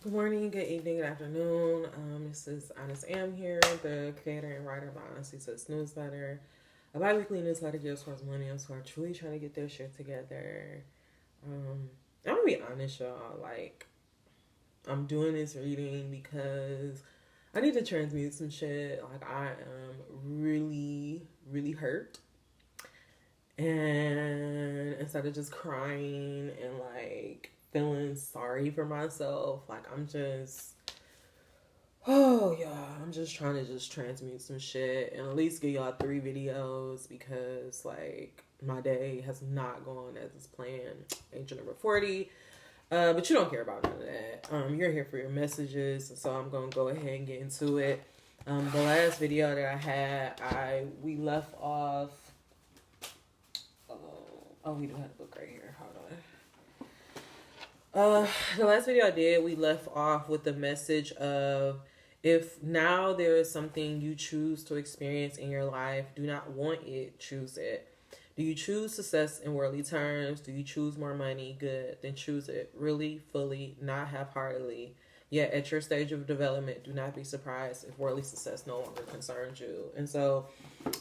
Good morning, good evening, good afternoon. This is Honest Am here, the creator and writer of the Honesty Says newsletter. A bi-weekly newsletter geared towards millennials who are truly trying to get their shit together. I'm gonna be honest, y'all. Like, I'm doing this reading because I need to transmute some shit. Like, I am really, really hurt. And instead of just crying and like feeling sorry for myself, like oh yeah, I'm just trying to just transmute some shit and at least give y'all 3 videos because like my day has not gone as it's planned. Angel number 40. But you don't care about none of that. You're here for your messages, so I'm gonna go ahead and get into it. The last video that I had, we left off. Oh, we do have a book right here. Hold on. The last video I did, we left off with the message of if now there is something you choose to experience in your life, do not want it, choose it. Do you choose success in worldly terms? Do you choose more money? Good. Then choose it. Really, fully, not half-heartedly. Yet at your stage of development, do not be surprised if worldly success no longer concerns you. And so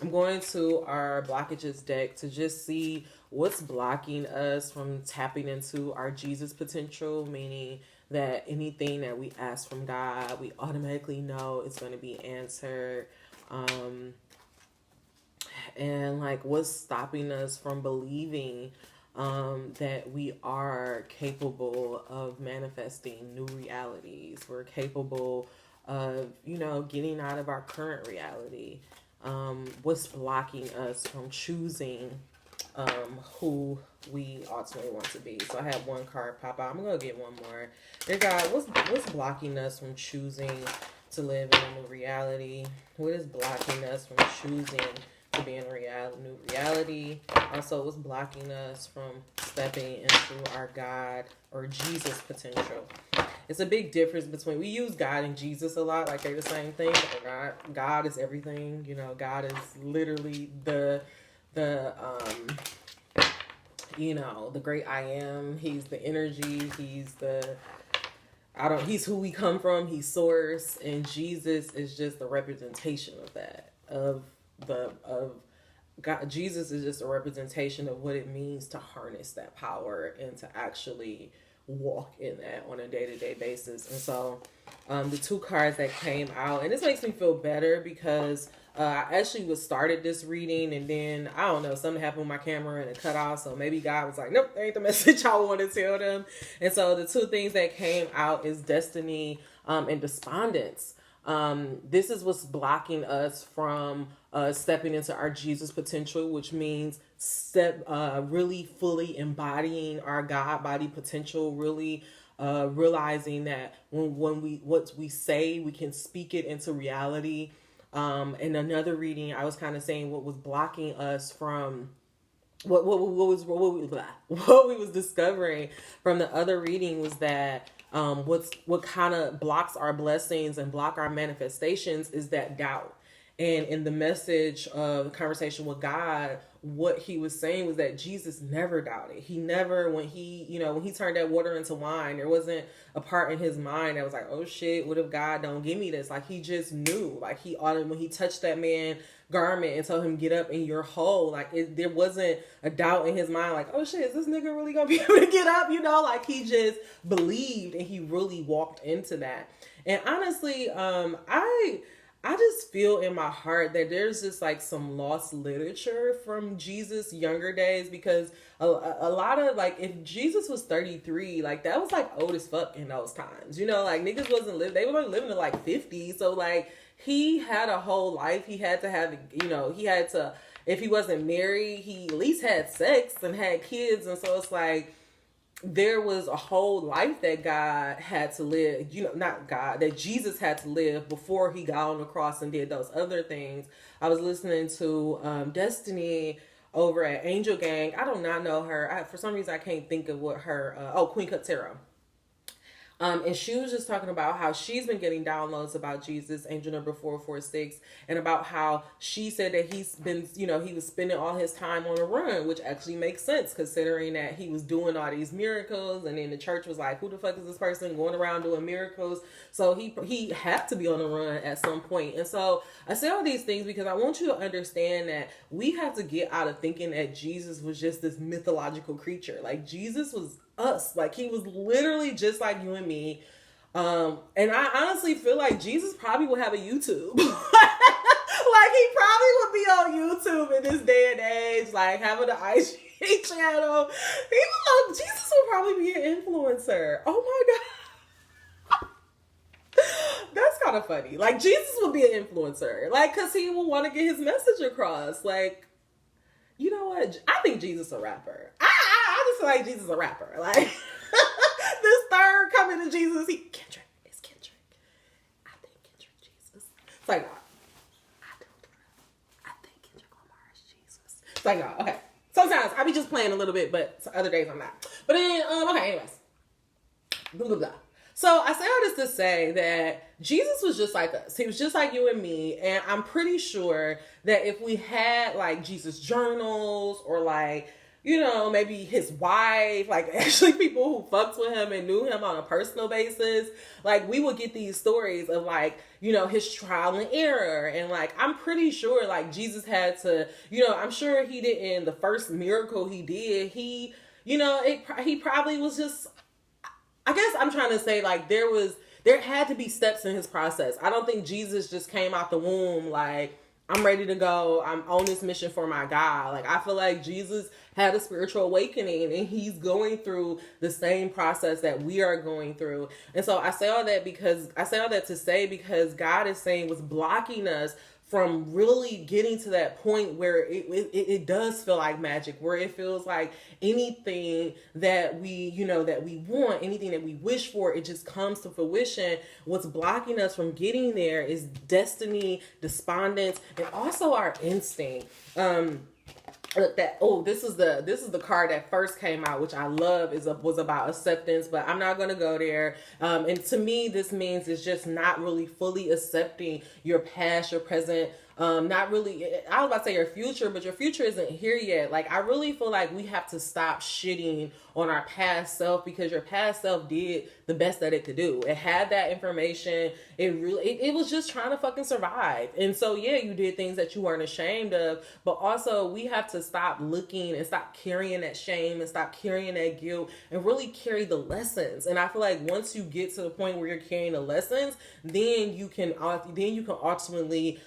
I'm going to our blockages deck to just see what's blocking us from tapping into our Jesus potential, meaning that anything that we ask from God, we automatically know it's going to be answered. And like what's stopping us from believing that we are capable of manifesting new realities. We're capable of, getting out of our current reality. What's blocking us from choosing who we ultimately want to be. So I have one card pop out. I'm gonna get one more. Dear God, what's blocking us from choosing to live in a new reality? What is blocking us from choosing to be in a new reality? Also, what's blocking us from stepping into our God or Jesus potential? It's a big difference between, we use God and Jesus a lot, like they're the same thing, but God is everything. God is literally the great I am. He's the energy. He's who we come from. He's source, and Jesus is just the representation of that. Of God, Jesus is just a representation of what it means to harness that power and to actually walk in that on a day-to-day basis. And so the 2 cards that came out, and this makes me feel better because I actually started this reading, and then I don't know, something happened with my camera and it cut off. So maybe God was like, nope, that ain't the message I want to tell them. And so the 2 things that came out is destiny and despondence. This is what's blocking us from stepping into our Jesus potential, which means really fully embodying our God body potential, really realizing that what we say, we can speak it into reality. In another reading, I was kind of saying what was blocking us from what we was discovering from the other reading was that what kind of blocks our blessings and block our manifestations is that doubt. And in the message of the conversation with God, what he was saying was that Jesus never doubted. He never, when he turned that water into wine, there wasn't a part in his mind that was like, oh shit, what if God don't give me this? Like, he just knew. Like, when he touched that man garment and told him, get up and you're whole, like there wasn't a doubt in his mind, like, oh shit, is this nigga really gonna be able to get up? Like, he just believed and he really walked into that. And honestly, I just feel in my heart that there's just like some lost literature from Jesus' younger days, because a lot of, like, if Jesus was 33, like that was like old as fuck in those times. Like, niggas wasn't living, they were living to like 50. So like, he had a whole life. He had to have, he had to, if he wasn't married, he at least had sex and had kids. And so it's like, there was a whole life that God had to live, not God, that Jesus had to live before he got on the cross and did those other things. I was listening to Destiny over at Angel Gang. I do not know her. For some reason, I can't think of what her, Queen Katera. And she was just talking about how she's been getting downloads about Jesus, angel number 446, and about how she said that he's been, he was spending all his time on a run, which actually makes sense considering that he was doing all these miracles, and then the church was like, who the fuck is this person going around doing miracles? So he had to be on a run at some point. And so I say all these things because I want you to understand that we have to get out of thinking that Jesus was just this mythological creature. Like, Jesus was us. Like, he was literally just like you and me. And I honestly feel like Jesus probably would have a YouTube. Like, he probably would be on YouTube in this day and age, like having an IG channel. Jesus would probably be an influencer. Oh my God. That's kind of funny. Like, Jesus would be an influencer. Like, because he will want to get his message across. Like, you know what? I think Jesus is a rapper. I just feel like Jesus is a rapper. Like, this third coming to Jesus, Kendrick. It's Kendrick. I think Kendrick Jesus. It's like, I think Kendrick Lamar is Jesus. It's like, okay. Sometimes I be just playing a little bit, but other days I'm not. But then, okay, anyways. Blah, blah, blah. So I say all this to say that Jesus was just like us. He was just like you and me. And I'm pretty sure that if we had like Jesus journals or like, maybe his wife, like actually people who fucked with him and knew him on a personal basis, like we would get these stories of like, his trial and error. And like, I'm pretty sure like Jesus had to, I'm sure he didn't, the first miracle he did, he probably was just, I guess I'm trying to say like there had to be steps in his process. I don't think Jesus just came out the womb like, I'm ready to go. I'm on this mission for my God. Like, I feel like Jesus had a spiritual awakening and he's going through the same process that we are going through. And so I say all that to say because God is saying what's blocking us from really getting to that point where it does feel like magic, where it feels like anything that we want, anything that we wish for, it just comes to fruition. What's blocking us from getting there is destiny, despondence, and also our instinct. This is the card that first came out, which I love, was about acceptance, but I'm not going to go there. And to me, this means it's just not really fully accepting your past, your present, not really, I was about to say your future, but your future isn't here yet. Like, I really feel like we have to stop shitting on our past self because your past self did the best that it could do. It had that information. It was just trying to fucking survive. And so, yeah, you did things that you weren't ashamed of, but also we have to stop looking and stop carrying that shame and stop carrying that guilt and really carry the lessons. And I feel like once you get to the point where you're carrying the lessons, then you can ultimately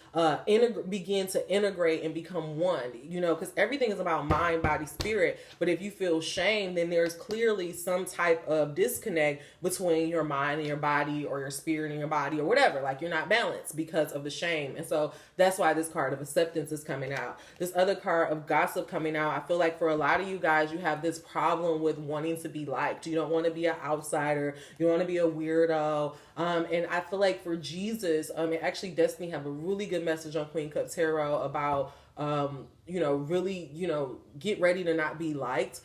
begin to integrate and become one, because everything is about mind, body, spirit. But if you feel shame, then there's clearly some type of disconnect between your mind and your body, or your spirit and your body, or whatever. Like, you're not balanced because of the shame. And so that's why this card of acceptance is coming out. This other card of gossip coming out. I feel like for a lot of you guys, you have this problem with wanting to be liked. You don't want to be an outsider. You want to be a weirdo. And I feel like for Jesus, actually Destiny have a really good message on Queen Cup Tarot about, really, get ready to not be liked.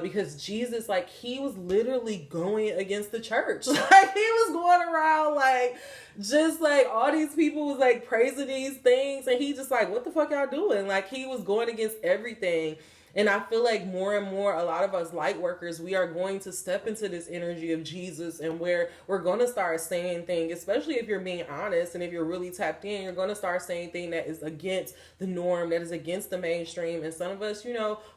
Because Jesus, like, he was literally going against the church. Like, he was going around, like, just like all these people was like praising these things. And he just like, what the fuck y'all doing? Like, he was going against everything. And I feel like more and more, a lot of us light workers, we are going to step into this energy of Jesus, and where we're going to start saying things, especially if you're being honest and if you're really tapped in, you're going to start saying things that is against the norm, that is against the mainstream. And some of us,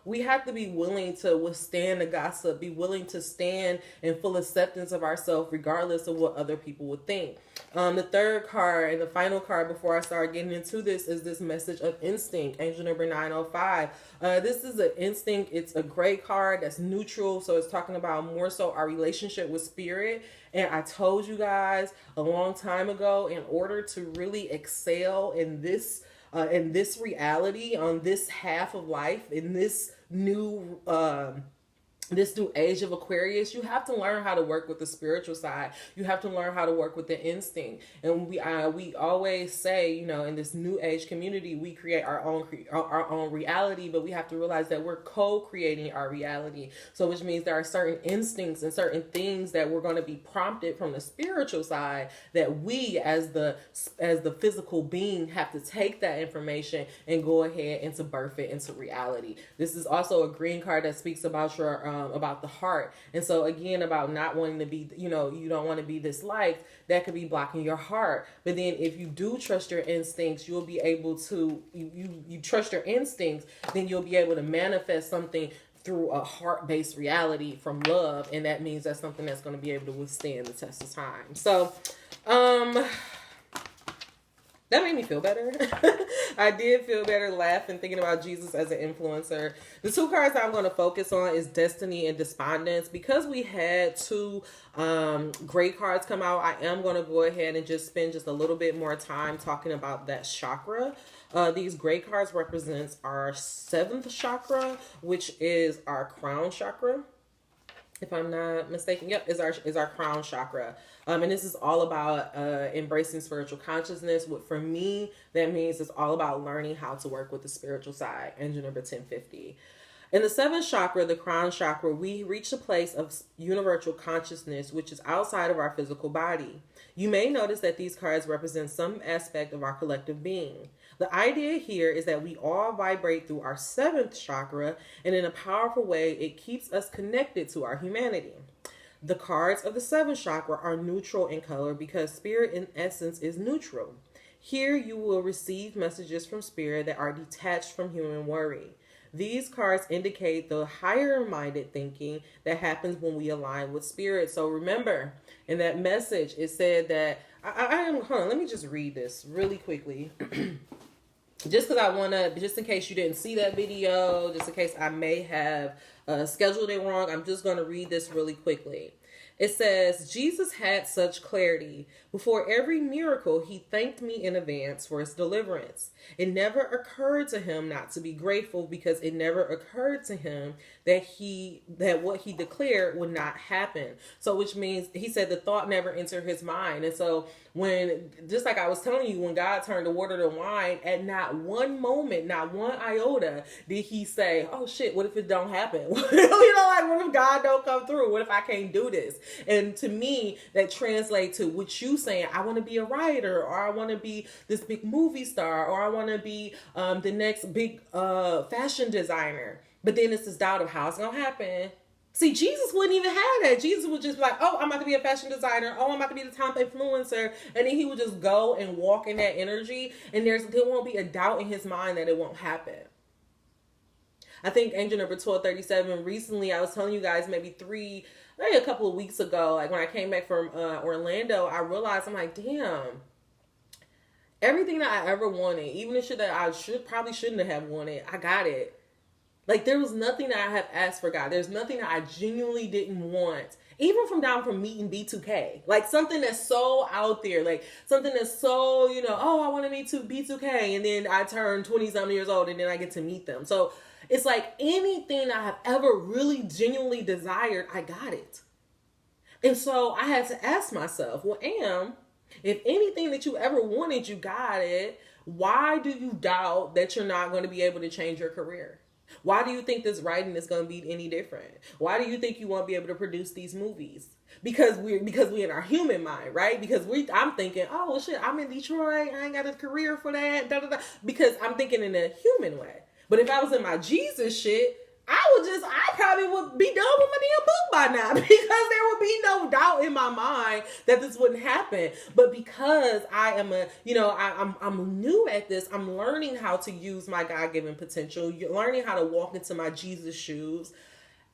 we have to be willing to withstand the gossip, be willing to stand in full acceptance of ourselves, regardless of what other people would think. The third card and the final card before I start getting into this is this message of instinct, angel number 905. This is an instinct. It's a gray card that's neutral. So it's talking about more so our relationship with spirit. And I told you guys a long time ago, in order to really excel in this reality, on this half of life, in this new this new age of Aquarius, you have to learn how to work with the spiritual side. You have to learn how to work with the instinct. And we always say, you know, in this new age community, we create our own reality, but we have to realize that we're co-creating our reality. So which means there are certain instincts and certain things that we're going to be prompted from the spiritual side, that we as the physical being have to take that information and go ahead and to birth it into reality. This is also a green card that speaks about your about the heart. And so again, about not wanting to be, you know, you don't want to be disliked, that could be blocking your heart. But then if you do trust your instincts, you'll be able to, you trust your instincts, then you'll be able to manifest something through a heart-based reality from love. And that means that's something that's going to be able to withstand the test of time. So, that made me feel better. I did feel better laughing, thinking about Jesus as an influencer. The two cards I'm going to focus on is Destiny and Despondence. Because we had two great cards come out, I am going to go ahead and just spend just a little bit more time talking about that chakra. These great cards represents our 7th chakra, which is our crown chakra. If I'm not mistaken, yep, is our crown chakra. And this is all about embracing spiritual consciousness. What for me, that means it's all about learning how to work with the spiritual side. Engine number 1050. In the 7th chakra, the crown chakra, we reach a place of universal consciousness, which is outside of our physical body. You may notice that these cards represent some aspect of our collective being. The idea here is that we all vibrate through our 7th chakra, and in a powerful way, it keeps us connected to our humanity. The cards of the 7th chakra are neutral in color because spirit in essence is neutral. Here you will receive messages from spirit that are detached from human worry. These cards indicate the higher-minded thinking that happens when we align with spirit. So remember, in that message, it said that, hold on, let me just read this really quickly. Just because I want to, just in case you didn't see that video, just in case I may have scheduled it wrong, I'm just going to read this really quickly. It says, Jesus had such clarity. Before every miracle, he thanked me in advance for his deliverance. It never occurred to him not to be grateful because it never occurred to him that what he declared would not happen. So which means he said the thought never entered his mind. And so when, just like I was telling you, when God turned the water to wine, at not one moment, not one iota did he say, oh shit, what if it don't happen? Like what if God don't come through? What if I can't do this? And to me, that translates to what you saying, I want to be a writer, or I want to be this big movie star, or I want to be the next big fashion designer. But then it's this doubt of how it's going to happen. See, Jesus wouldn't even have that. Jesus would just be like, oh, I'm about to be a fashion designer. Oh, I'm about to be the top influencer. And then he would just go and walk in that energy. And there won't be a doubt in his mind that it won't happen. I think angel number 1237, recently, I was telling you guys maybe a couple of weeks ago, like when I came back from Orlando, I realized, I'm like, damn, everything that I ever wanted, even the shit that I probably shouldn't have wanted, I got it. Like, there was nothing that I have asked for God. There's nothing that I genuinely didn't want. Even from meeting B2K. Like, something that's so out there. Like, something that's so, oh, I want to meet B2K. And then I turn 20-something years old and then I get to meet them. So, it's like anything I have ever really genuinely desired, I got it. And so, I had to ask myself, well, if anything that you ever wanted, you got it, why do you doubt that you're not going to be able to change your career? Why do you think this writing is going to be any different? Why do you think you won't be able to produce these movies? Because we're in our human mind, right? Because I'm thinking, oh, well, shit, I'm in Detroit. I ain't got a career for that. Da, da, da. Because I'm thinking in a human way. But if I was in my Jesus shit, I probably would be done with my damn book by now because there would be no doubt in my mind that this wouldn't happen. But because I am I'm new at this, I'm learning how to use my God-given potential, learning how to walk into my Jesus shoes.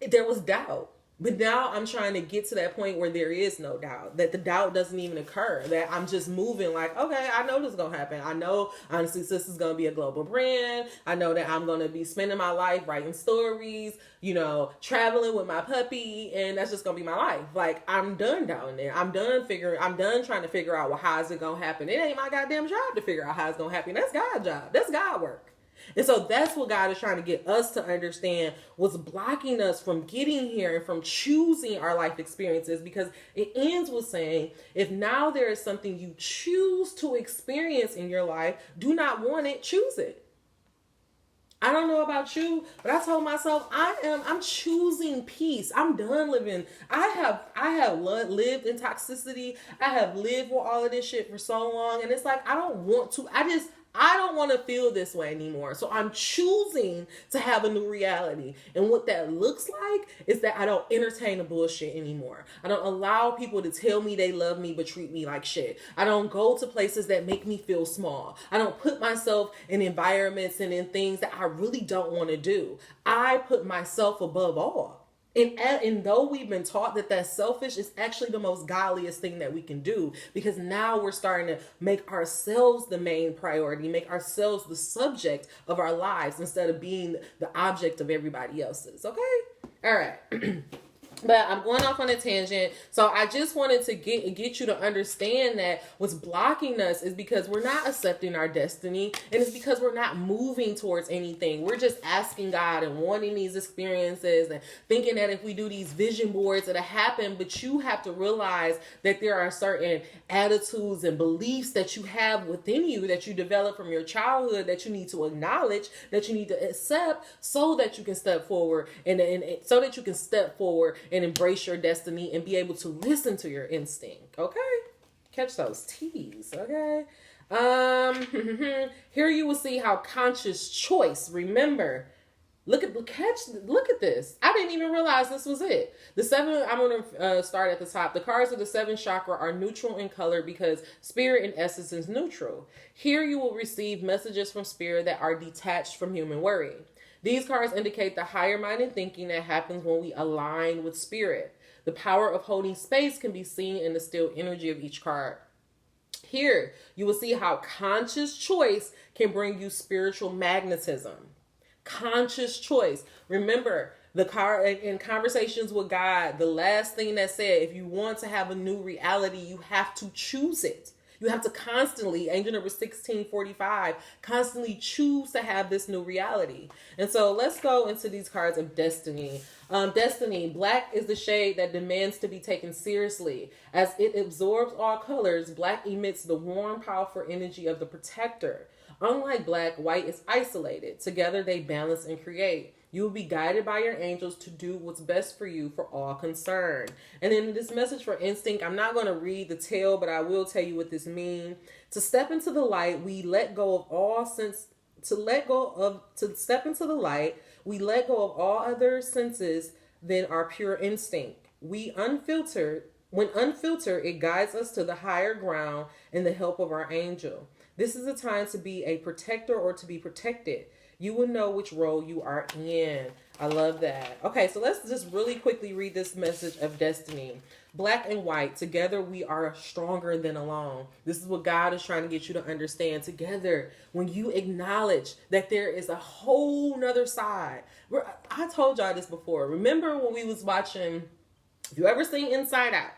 There was doubt. But now I'm trying to get to that point where there is no doubt, that the doubt doesn't even occur, that I'm just moving like, okay, I know this is going to happen. I know, honestly, this is going to be a global brand. I know that I'm going to be spending my life writing stories, traveling with my puppy, and that's just going to be my life. Like, I'm done down there. I'm done trying to figure out, well, how is it going to happen? It ain't my goddamn job to figure out how it's going to happen. That's God's job. That's God work. And so that's what God is trying to get us to understand, what's blocking us from getting here and from choosing our life experiences, because it ends with saying, if now there is something you choose to experience in your life, do not want it, choose it. I don't know about you, but I told myself I'm choosing peace. I'm done living. I have lived in toxicity. I have lived with all of this shit for so long, and it's like I don't want to. I don't want to feel this way anymore. So I'm choosing to have a new reality. And what that looks like is that I don't entertain the bullshit anymore. I don't allow people to tell me they love me but treat me like shit. I don't go to places that make me feel small. I don't put myself in environments and in things that I really don't want to do. I put myself above all. And though we've been taught that that's selfish, it's actually the most godliest thing that we can do, because now we're starting to make ourselves the main priority, make ourselves the subject of our lives instead of being the object of everybody else's. Okay? All right. But I'm going off on a tangent. So I just wanted to get you to understand that what's blocking us is because we're not accepting our destiny, and it's because we're not moving towards anything. We're just asking God and wanting these experiences and thinking that if we do these vision boards, it'll happen. But you have to realize that there are certain attitudes and beliefs that you have within you that you develop from your childhood that you need to acknowledge, that you need to accept, so that you can step forward and so that you can step forward and embrace your destiny and be able to listen to your instinct. Okay? Catch those T's. Okay? Here you will see how conscious choice. Remember, look at this. I didn't even realize this was it. The seven, I'm going to start at the top. The cards of the seventh chakra are neutral in color because spirit in essence is neutral. Here you will receive messages from spirit that are detached from human worry. These cards indicate the higher minded thinking that happens when we align with spirit. The power of holding space can be seen in the still energy of each card. Here, you will see how conscious choice can bring you spiritual magnetism. Conscious choice. Remember, the card in Conversations with God, the last thing that said, if you want to have a new reality, you have to choose it. You have to constantly, angel number 1645, constantly choose to have this new reality. And so let's go into these cards of destiny. Destiny, black is the shade that demands to be taken seriously. As it absorbs all colors, black emits the warm, powerful energy of the protector. Unlike black, white is isolated. Together they balance and create. You will be guided by your angels to do what's best for you for all concerned. And in this message for instinct, I'm not going to read the tale, but I will tell you what this means. To step into the light, we let go of all sense. To step into the light, we let go of all other senses than our pure instinct. When unfiltered, it guides us to the higher ground in the help of our angel. This is a time to be a protector or to be protected. You will know which role you are in. I love that. Okay, so let's just really quickly read this message of destiny. Black and white, together we are stronger than alone. This is what God is trying to get you to understand. Together, when you acknowledge that there is a whole nother side. I told y'all this before. Remember when we was watching, if you ever seen Inside Out?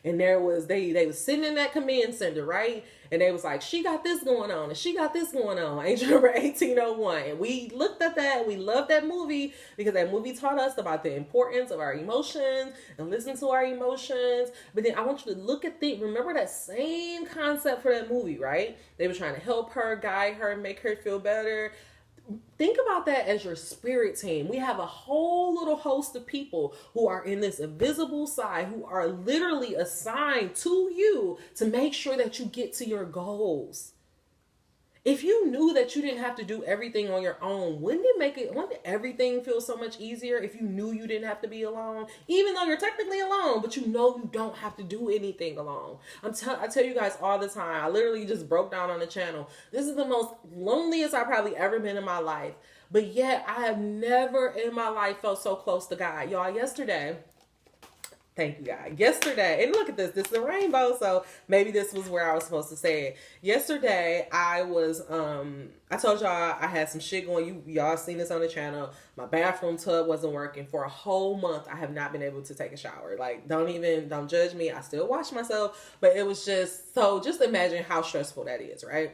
And there was, they was sitting in that command center, right? And they was like, she got this going on, and she got this going on. Angel number 1801. And we looked at that, and we loved that movie because that movie taught us about the importance of our emotions and listen to our emotions. But then I want you to look at remember that same concept for that movie, right? They were trying to help her, guide her, make her feel better. Think about that as your spirit team. We have a whole little host of people who are in this invisible side, who are literally assigned to you to make sure that you get to your goals. If you knew that you didn't have to do everything on your own, wouldn't everything feel so much easier if you knew you didn't have to be alone? Even though you're technically alone, but you know you don't have to do anything alone. I tell you guys all the time, I literally just broke down on the channel. This is the most loneliest I've probably ever been in my life. But yet, I have never in my life felt so close to God. Y'all, yesterday, thank you, God. Yesterday, and look at this. This is a rainbow, so maybe this was where I was supposed to say it. Yesterday, I was, I told y'all I had some shit going. Y'all seen this on the channel. My bathroom tub wasn't working. For a whole month, I have not been able to take a shower. Like, don't judge me. I still wash myself, but it was just imagine how stressful that is, right?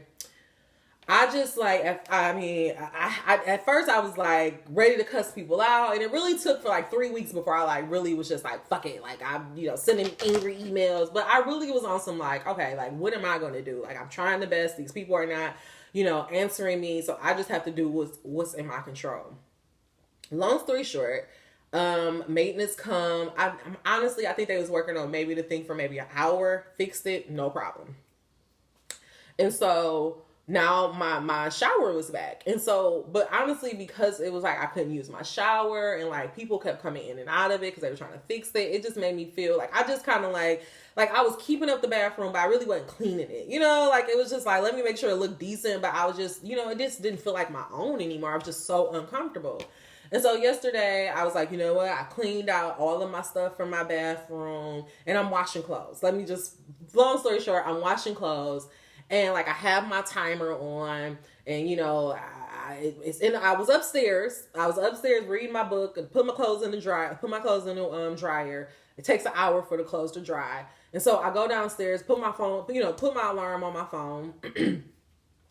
I just like, at first I was like ready to cuss people out, and it really took for like 3 weeks before I like really was just like, fuck it, like I'm, sending angry emails. But I really was on some like, okay, like what am I going to do? Like I'm trying the best. These people are not, answering me, so I just have to do what's in my control. Long story short, maintenance come. I'm honestly, I think they was working on maybe the thing for maybe an hour. Fixed it, no problem. And so now my shower was back. And so, but honestly, because it was like I couldn't use my shower and like people kept coming in and out of it because they were trying to fix it, it just made me feel like I just kind of like I was keeping up the bathroom, but I really wasn't cleaning it. Like it was just like, let me make sure it looked decent, but I was just, it just didn't feel like my own anymore. I was just so uncomfortable. And so yesterday I was like, you know what? I cleaned out all of my stuff from my bathroom and I'm washing clothes. Long story short, I'm washing clothes and like I have my timer on and I was upstairs. I was upstairs reading my book and put my clothes in the dryer. Put my clothes in the dryer. It takes an hour for the clothes to dry. And so I go downstairs, put my phone, put my alarm on my phone.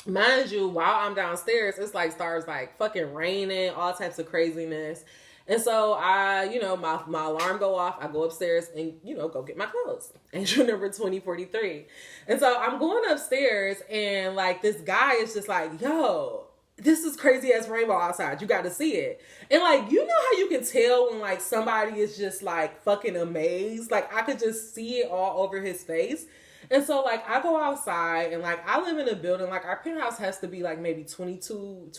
Mind you, while I'm downstairs, it's like starts like fucking raining, all types of craziness. And so I, my alarm go off. I go upstairs and, go get my clothes. Entry number 2043. And so I'm going upstairs and like this guy is just like, yo, this is crazy as rainbow outside. You got to see it. And like, you know how you can tell when like somebody is just like fucking amazed? Like I could just see it all over his face. And so, like, I go outside and, like, I live in a building, like, our penthouse has to be, like, maybe 22,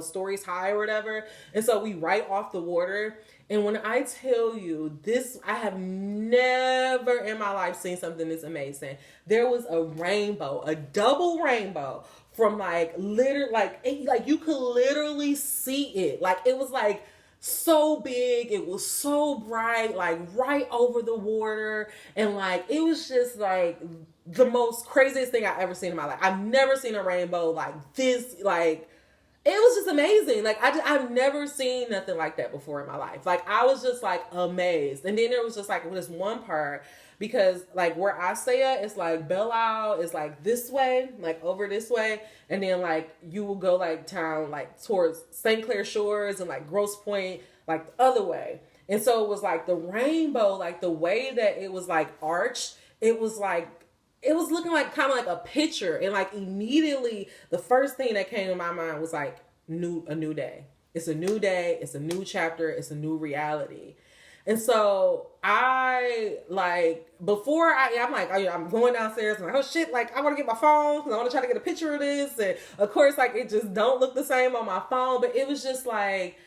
stories high or whatever. And so we right off the water. And when I tell you this, I have never in my life seen something this amazing. There was a rainbow, a double rainbow from, like, you could literally see it. Like, it was, like, so big, it was so bright, like right over the water, and like it was just like the most craziest thing I've ever seen in my life. I've never seen a rainbow like this. Like it was just amazing. Like I've never seen nothing like that before in my life. Like I was just like amazed. And then there was just like this one part, because like where I stay at, it's like Belle Isle is like this way, like over this way. And then like you will go like town, like towards St. Clair Shores and like Grosse Pointe, like the other way. And so it was like the rainbow, like the way that it was like arched, it was looking like kind of like a picture. And like immediately the first thing that came to my mind was like a new day. It's a new day. It's a new chapter. It's a new reality. And so I like I'm like, I'm going downstairs and like, oh shit, like I want to get my phone because I want to try to get a picture of this. And of course, like it just don't look the same on my phone. But it was just like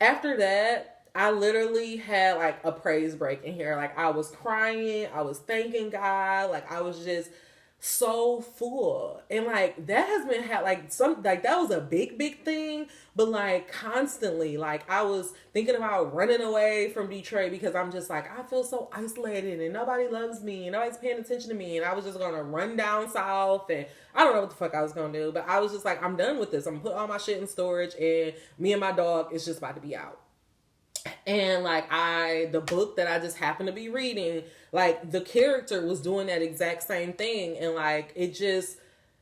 after that, I literally had like a praise break in here. Like I was crying, I was thanking God, like I was just so full. And like that has been that was a big thing, but like constantly, like I was thinking about running away from Detroit because I'm just like, I feel so isolated and nobody loves me and nobody's paying attention to me, and I was just gonna run down south and I don't know what the fuck I was gonna do, but I was just like, I'm done with this. I'm gonna put all my shit in storage and me and my dog is just about to be out. And like the book that I just happened to be reading, like the character was doing that exact same thing. And like, it just,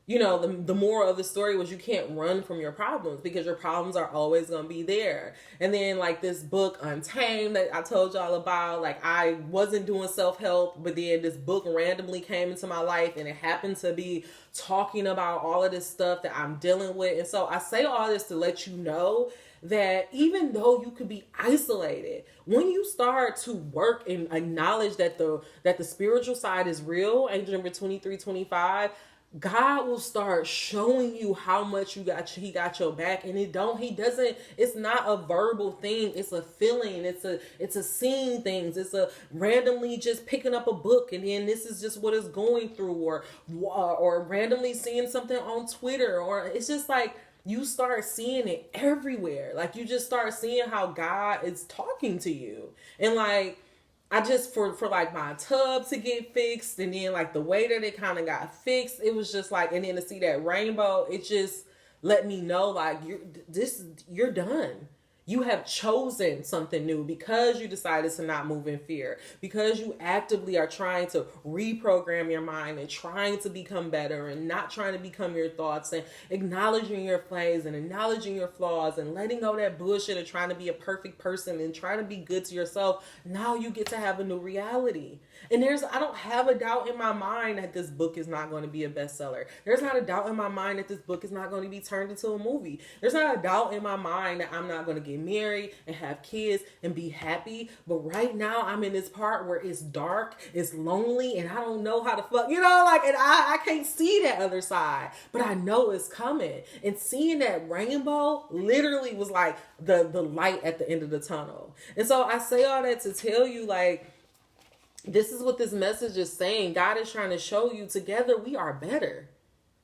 the moral of the story was you can't run from your problems because your problems are always going to be there. And then like this book Untamed that I told y'all about, like I wasn't doing self-help, but then this book randomly came into my life and it happened to be talking about all of this stuff that I'm dealing with. And so I say all this to let you know that even though you could be isolated, when you start to work and acknowledge that the spiritual side is real, angel number 2325, God will start showing you how much he got your back. And it's not a verbal thing. It's a feeling. It's a seeing things. It's a randomly just picking up a book and then this is just what it's going through, or randomly seeing something on Twitter, or it's just like, you start seeing it everywhere. Like you just start seeing how God is talking to you. And like, I just, for like my tub to get fixed and then like the way that it kind of got fixed, it was just like, and then to see that rainbow, it just let me know like, you're done. You have chosen something new because you decided to not move in fear, because you actively are trying to reprogram your mind and trying to become better and not trying to become your thoughts and acknowledging your plays and acknowledging your flaws and letting go of that bullshit of trying to be a perfect person and trying to be good to yourself. Now you get to have a new reality. And I don't have a doubt in my mind that this book is not going to be a bestseller. There's not a doubt in my mind that this book is not going to be turned into a movie. There's not a doubt in my mind that I'm not going to get married and have kids and be happy. But right now I'm in this part where it's dark, it's lonely, and I don't know how to fuck, and I can't see that other side, but I know it's coming. And seeing that rainbow literally was like the light at the end of the tunnel. And so I say all that to tell you, like, this is what this message is saying. God is trying to show you together we are better.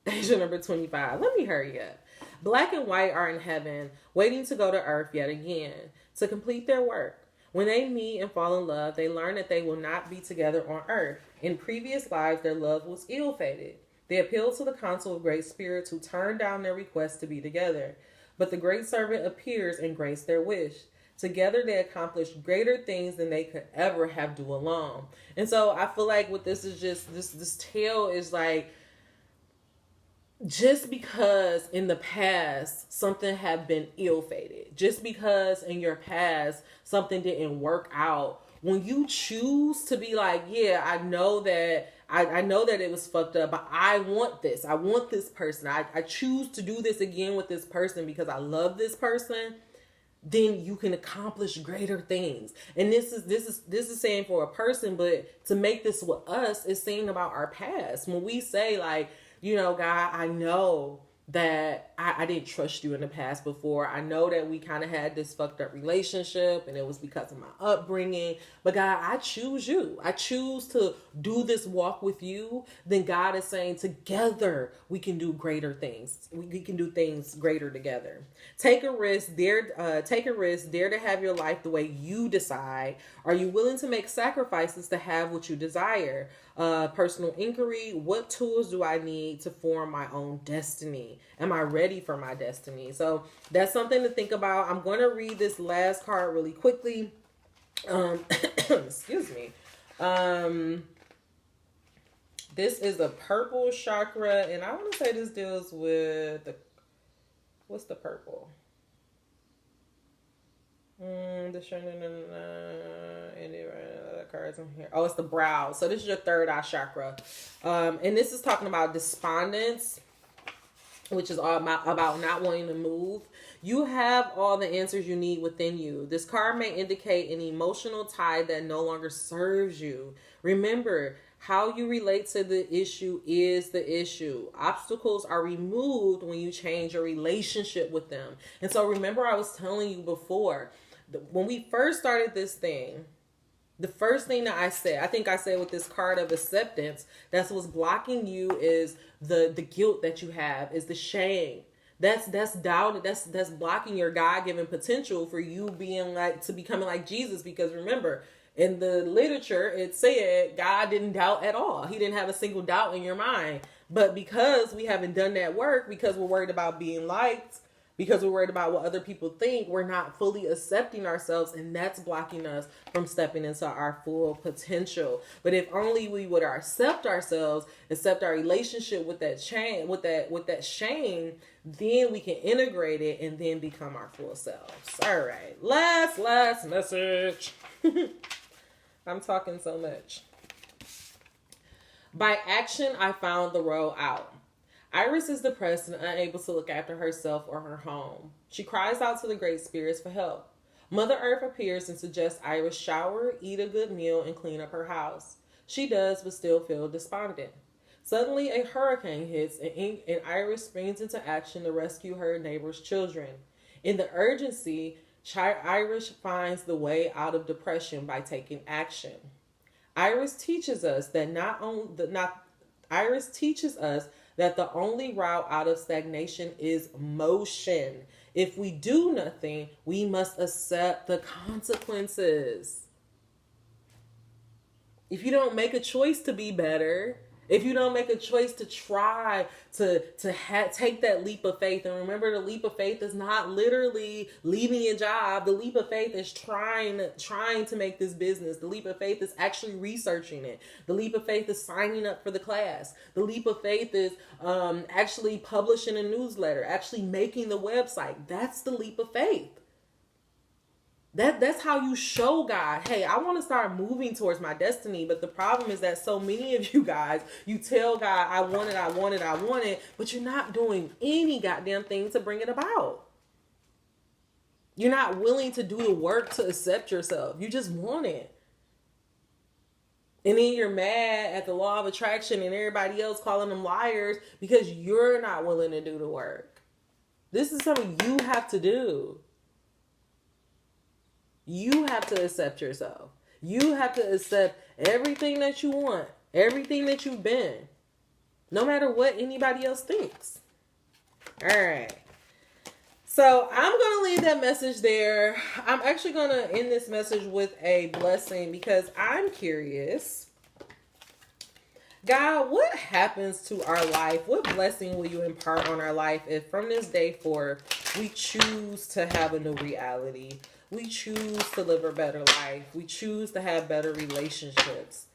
Asia number 25. Let me hurry up. Black and white are in heaven, waiting to go to earth yet again, to complete their work. When they meet and fall in love, they learn that they will not be together on earth. In previous lives, their love was ill-fated. They appeal to the council of great spirits who turn down their request to be together. But the great servant appears and grants their wish. Together they accomplish greater things than they could ever have do alone. And so I feel like what this is just, this tale is like, just because in the past something have been ill-fated, just because in your past something didn't work out, when you choose to be like, yeah, I know that it was fucked up, but I want this. I want this person. I choose to do this again with this person because I love this person. Then you can accomplish greater things. And this is saying for a person, but to make this with us is saying about our past. When we say like, God, I know that I didn't trust you in the past before. I know that we kind of had this fucked up relationship and it was because of my upbringing. But God, I choose you. I choose to do this walk with you. Then God is saying together we can do greater things. We can do things greater together. Take a risk, dare to have your life the way you decide. Are you willing to make sacrifices to have what you desire? Personal inquiry, what tools do I need to form my own destiny? Am I ready for my destiny? So that's something to think about. I'm going to read this last card really quickly. Excuse me. This is the purple chakra, and I want to say this deals with what's the purple? Cards in here. Oh, it's the brow. So this is your third eye chakra. And this is talking about despondence, which is all about not wanting to move. You have all the answers you need within you. This card may indicate an emotional tie that no longer serves you. Remember, how you relate to the issue is the issue. Obstacles are removed when you change your relationship with them. And so remember, I was telling you before, when we first started this thing, the first thing that I think I said with this card of acceptance, that's what's blocking you is the guilt that you have, is the shame. That's doubt. That's blocking your God-given potential for you becoming like Jesus. Because remember, in the literature, it said God didn't doubt at all. He didn't have a single doubt in your mind. But because we haven't done that work, because we're worried about being liked, because we're worried about what other people think, we're not fully accepting ourselves, and that's blocking us from stepping into our full potential. But if only we would accept ourselves, accept our relationship with that shame, with that shame, then we can integrate it and then become our full selves. All right, last message. I'm talking so much. By action, I found the road out. Iris is depressed and unable to look after herself or her home. She cries out to the great spirits for help. Mother Earth appears and suggests Iris shower, eat a good meal, and clean up her house. She does, but still feels despondent. Suddenly, a hurricane hits, and Iris springs into action to rescue her neighbor's children. In the urgency, Iris finds the way out of depression by taking action. Iris teaches us that the only route out of stagnation is motion. If we do nothing, we must accept the consequences. If you don't make a choice to be better, If you don't make a choice to try to take that leap of faith, and remember, the leap of faith is not literally leaving your job. The leap of faith is trying to make this business. The leap of faith is actually researching it. The leap of faith is signing up for the class. The leap of faith is actually publishing a newsletter, actually making the website. That's the leap of faith. That's how you show God, hey, I want to start moving towards my destiny. But the problem is that so many of you guys, you tell God, I want it, but you're not doing any goddamn thing to bring it about. You're not willing to do the work to accept yourself. You just want it. And then you're mad at the law of attraction and everybody else calling them liars because you're not willing to do the work. This is something you have to do. You have to accept yourself. You have to accept everything that you want, everything that you've been, no matter what anybody else thinks. All right. So I'm going to leave that message there. I'm actually going to end this message with a blessing because I'm curious. God, what happens to our life? What blessing will you impart on our life if from this day forward we choose to have a new reality? We choose to live a better life. We choose to have better relationships.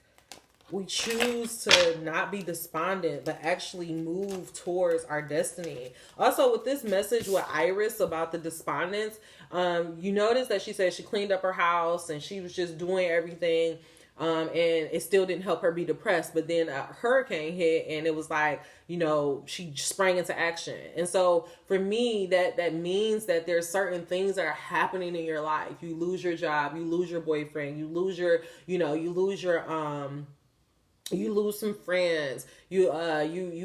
We choose to not be despondent, but actually move towards our destiny. Also, with this message with Iris about the despondence, you notice that she said she cleaned up her house and she was just doing everything. And it still didn't help her be depressed. But then a hurricane hit and it was like, she sprang into action. And so for me, that means that there's certain things that are happening in your life. You lose your job, you lose your boyfriend, you lose your, you lose some friends, you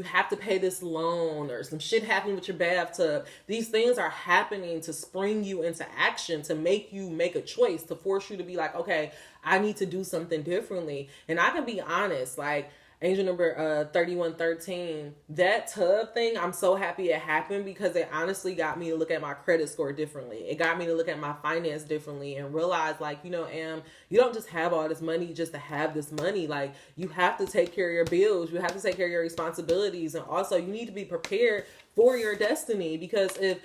have to pay this loan, or some shit happened with your bathtub. These things are happening to spring you into action, to make you make a choice, to force you to be like, okay, I need to do something differently. And I can be honest, like angel number 3113, that tub thing, I'm so happy it happened because it honestly got me to look at my credit score differently. It got me to look at my finance differently and realize, like, Am, you don't just have all this money just to have this money. Like, you have to take care of your bills. You have to take care of your responsibilities. And also you need to be prepared for your destiny, because if,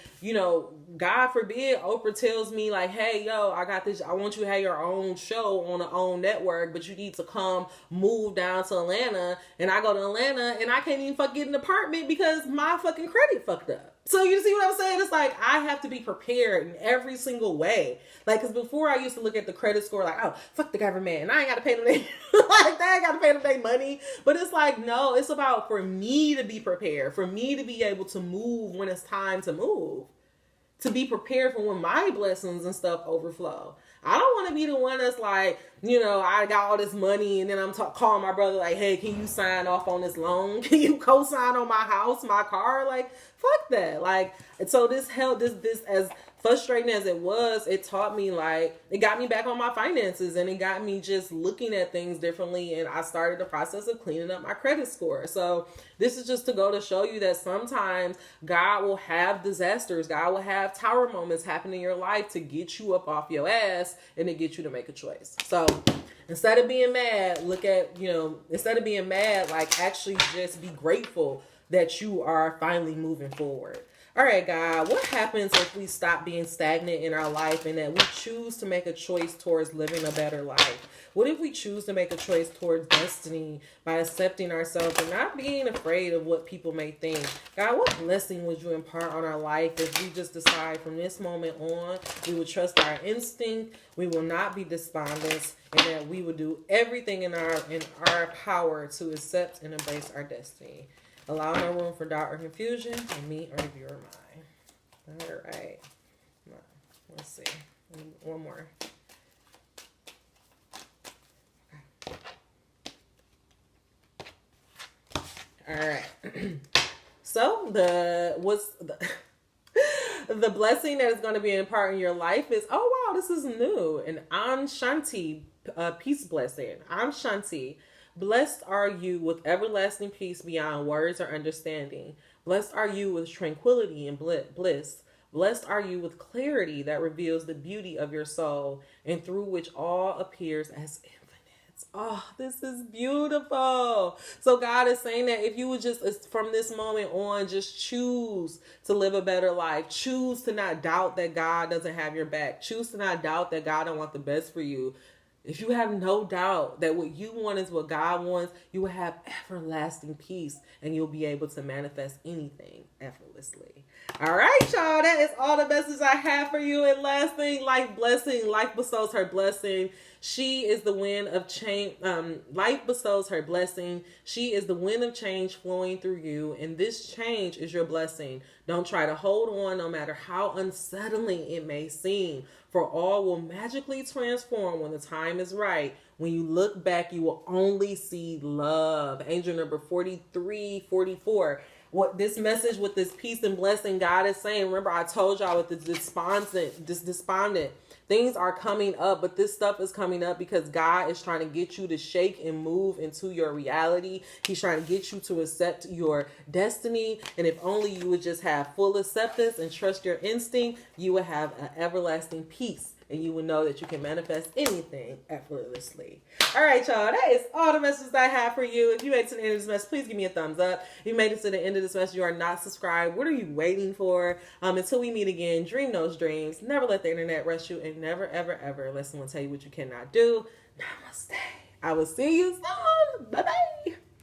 God forbid, Oprah tells me like, hey, yo, I got this, I want you to have your own show on a own network, but you need to come move down to Atlanta, and I go to Atlanta and I can't even get an apartment because my fucking credit fucked up. So you see what I'm saying? It's like, I have to be prepared in every single way. Like, because before I used to look at the credit score like, oh, fuck the government, and I ain't got to pay them like, they ain't got to pay them their money. But it's like, no, it's about for me to be prepared, for me to be able to move when it's time to move, to be prepared for when my blessings and stuff overflow. I don't want to be the one that's like, I got all this money and then I'm calling my brother like, hey, can you sign off on this loan? Can you co-sign on my house, my car? Like, fuck that. Like, and so this as frustrating as it was, it taught me, like, it got me back on my finances, and it got me just looking at things differently. And I started the process of cleaning up my credit score. So this is just to go to show you that sometimes God will have disasters. God will have tower moments happen in your life to get you up off your ass and to get you to make a choice. So instead of being mad, instead of being mad, like, actually just be grateful that you are finally moving forward. All right, God, what happens if we stop being stagnant in our life and that we choose to make a choice towards living a better life? What if we choose to make a choice towards destiny by accepting ourselves and not being afraid of what people may think? God, what blessing would you impart on our life if we just decide from this moment on we will trust our instinct, we will not be despondent, and that we will do everything in our power to accept and embrace our destiny? Allow no room for doubt or confusion in me or your mind. All right. Let's see. One more. Okay. All right. So the blessing that is going to be in part in your life is, oh wow, this is new. An Am Shanti peace blessing. Am Shanti. Blessed are you with everlasting peace beyond words or understanding. Blessed are you with tranquility and bliss. Blessed are you with clarity that reveals the beauty of your soul and through which all appears as infinite. Oh, this is beautiful. So God is saying that if you would just, from this moment on, just choose to live a better life. Choose to not doubt that God doesn't have your back. Choose to not doubt that God don't want the best for you. If you have no doubt that what you want is what God wants, you will have everlasting peace and you'll be able to manifest anything effortlessly. All right, y'all. That is all the message I have for you. And last thing, life blessing. Life bestows her blessing. She is the wind of change. Life bestows her blessing. She is the wind of change flowing through you. And this change is your blessing. Don't try to hold on no matter how unsettling it may seem. For all will magically transform when the time is right. When you look back, you will only see love. Angel number 4344. What this message with this peace and blessing God is saying. Remember, I told y'all with this despondent, things are coming up, but this stuff is coming up because God is trying to get you to shake and move into your reality. He's trying to get you to accept your destiny. And if only you would just have full acceptance and trust your instinct, you would have an everlasting peace. And you will know that you can manifest anything effortlessly. All right, y'all. That is all the messages I have for you. If you made it to the end of this message, please give me a thumbs up. If you made it to the end of this message, you are not subscribed. What are you waiting for? Until we meet again, dream those dreams. Never let the internet rush you. And never, ever, ever let someone tell you what you cannot do. Namaste. I will see you soon. Bye-bye.